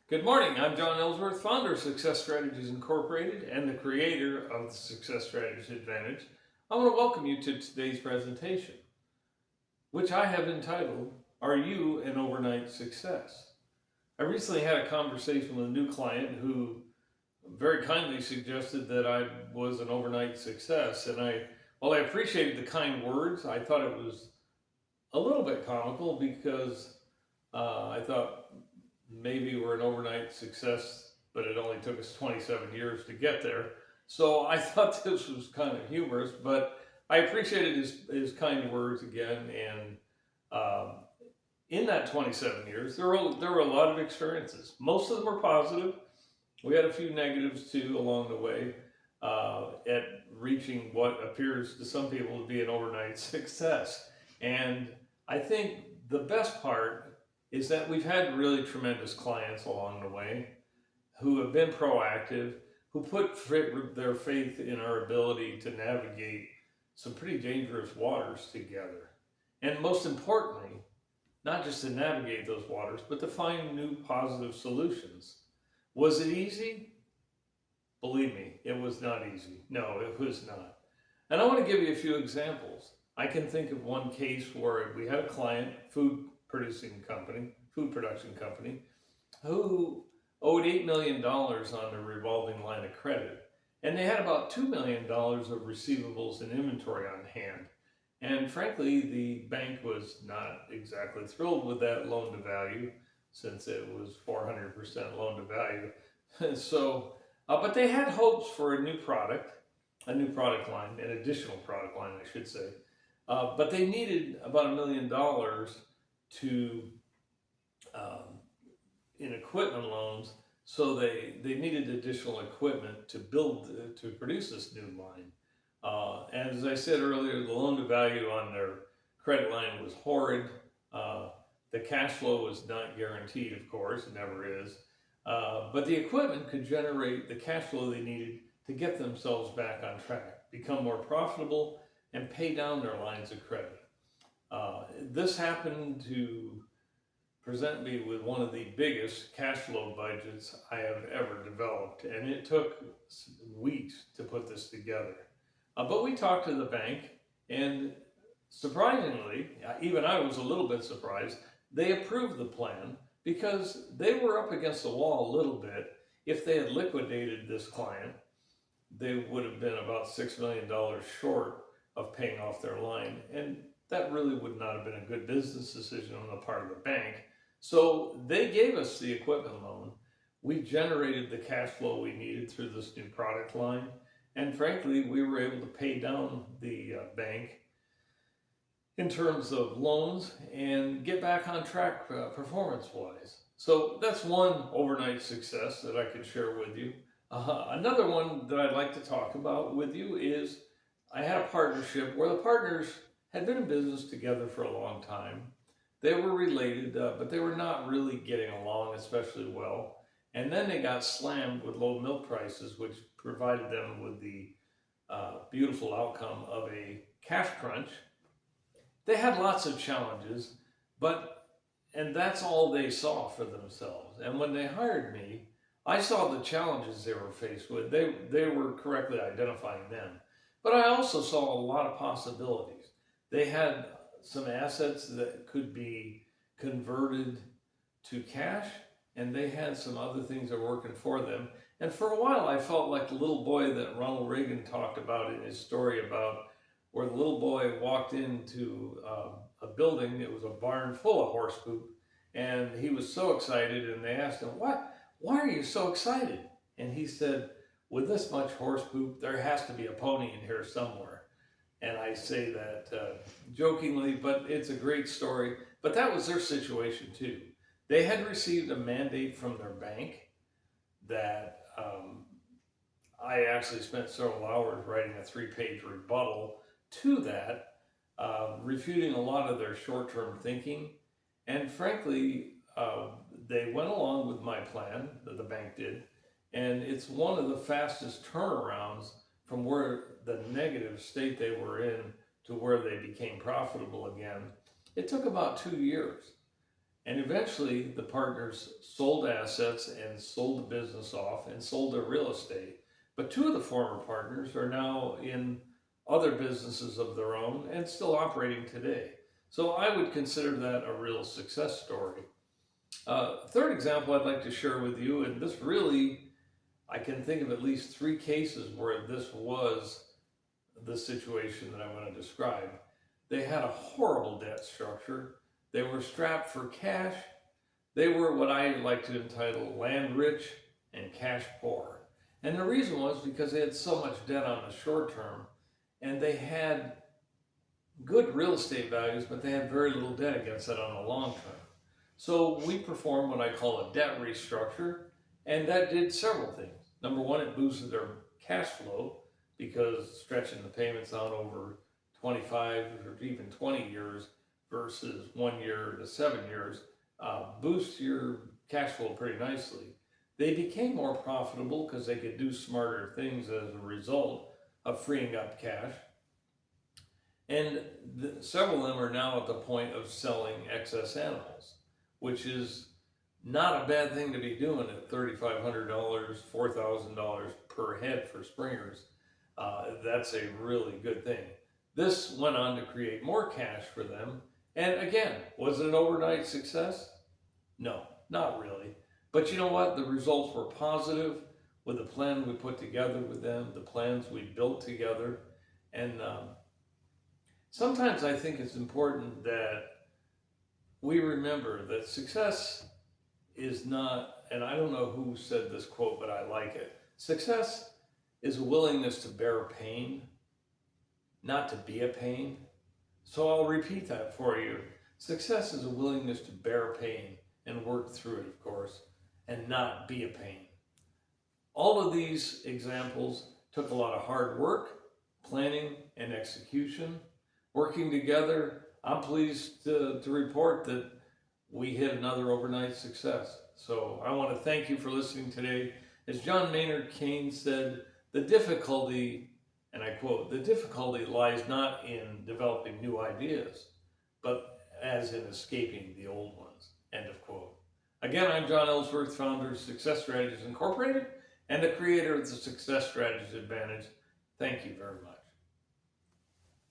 Good morning. I'm John Ellsworth, founder of Success Strategies Incorporated and the creator of the Success Strategies Advantage. I want to welcome you to today's presentation, which I have entitled, Are You an Overnight Success? I recently had a conversation with a new client who very kindly suggested that I was an overnight success. While I appreciated the kind words, I thought it was a little bit comical because I thought maybe we're an overnight success, but it only took us 27 years to get there. So I thought this was kind of humorous, but I appreciated his kind words again. And um, in that 27 years, there were a lot of experiences. Most of them were positive. We had a few negatives too along the way at reaching what appears to some people to be an overnight success. And I think the best part is that we've had really tremendous clients along the way who have been proactive, who put their faith in our ability to navigate some pretty dangerous waters together. And most importantly, not just to navigate those waters, but to find new positive solutions. Was it easy? Believe me, it was not easy. No, it was not. And I want to give you a few examples. I can think of one case where we had a client, food production company, who owed $8 million on their revolving line of credit. And they had about $2 million of receivables and inventory on hand. And frankly, the bank was not exactly thrilled with that loan to value since it was 400% loan to value. But they had hopes for a new product line, an additional product line, I should say. But they needed about $1 million to in equipment loans, so they needed additional equipment to to produce this new line. And as I said earlier, the loan to value on their credit line was horrid. The cash flow was not guaranteed, of course, it never is. But the equipment could generate the cash flow they needed to get themselves back on track, become more profitable, and pay down their lines of credit. This happened to present me with one of the biggest cash flow budgets I have ever developed, and it took weeks to put this together. But we talked to the bank, and surprisingly, even I was a little bit surprised, they approved the plan because they were up against the wall a little bit. If they had liquidated this client, they would have been about $6 million short of paying off their line, and that really would not have been a good business decision on the part of the bank. So they gave us the equipment loan. We generated the cash flow we needed through this new product line. And frankly, we were able to pay down the bank in terms of loans and get back on track performance-wise. So that's one overnight success that I could share with you. Another one that I'd like to talk about with you is I had a partnership where the partners had been in business together for a long time. They were related, but they were not really getting along especially well. And then they got slammed with low milk prices, which provided them with the beautiful outcome of a cash crunch. They had lots of challenges, and that's all they saw for themselves. And when they hired me, I saw the challenges they were faced with. They were correctly identifying them. But I also saw a lot of possibilities. They had some assets that could be converted to cash, and they had some other things that were working for them. And for a while, I felt like the little boy that Ronald Reagan talked about in his story about where the little boy walked into a building. It was a barn full of horse poop, and he was so excited, and they asked him, why are you so excited? And he said, with this much horse poop, there has to be a pony in here somewhere. And I say that jokingly, but it's a great story. But that was their situation too. They had received a mandate from their bank that I actually spent several hours writing a 3-page rebuttal to that, refuting a lot of their short-term thinking. And frankly, they went along with my plan, that the bank did, and it's one of the fastest turnarounds from where the negative state they were in to where they became profitable again. It took about 2 years. And eventually the partners sold assets and sold the business off and sold their real estate. But two of the former partners are now in other businesses of their own and still operating today. So I would consider that a real success story. Third example I'd like to share with you, and this really, I can think of at least three cases where this was the situation that I'm going to describe. They had a horrible debt structure. They were strapped for cash. They were what I like to entitle land rich and cash poor. And the reason was because they had so much debt on the short term, and they had good real estate values, but they had very little debt against it on the long term. So we performed what I call a debt restructure, and that did several things. Number one, it boosted their cash flow because stretching the payments out over 25 or even 20 years versus 1 year to 7 years boosts your cash flow pretty nicely. They became more profitable because they could do smarter things as a result of freeing up cash. And several of them are now at the point of selling excess animals, which is not a bad thing to be doing at $3,500, $4,000 per head for springers. That's a really good thing. This went on to create more cash for them. And again, was it an overnight success? No, not really. But you know what? The results were positive with the plan we put together with them, the plans we built together. And sometimes I think it's important that we remember that success is not, and I don't know who said this quote, but I like it. Success is a willingness to bear pain, not to be a pain. So I'll repeat that for you. Success is a willingness to bear pain and work through it, of course, and not be a pain. All of these examples took a lot of hard work, planning, and execution. Working together, I'm pleased to report that we hit another overnight success. So I want to thank you for listening today. As John Maynard Keynes said, the difficulty, and I quote, the difficulty lies not in developing new ideas, but as in escaping the old ones, end of quote. Again, I'm John Ellsworth, founder of Success Strategies Incorporated and the creator of the Success Strategies Advantage. Thank you very much.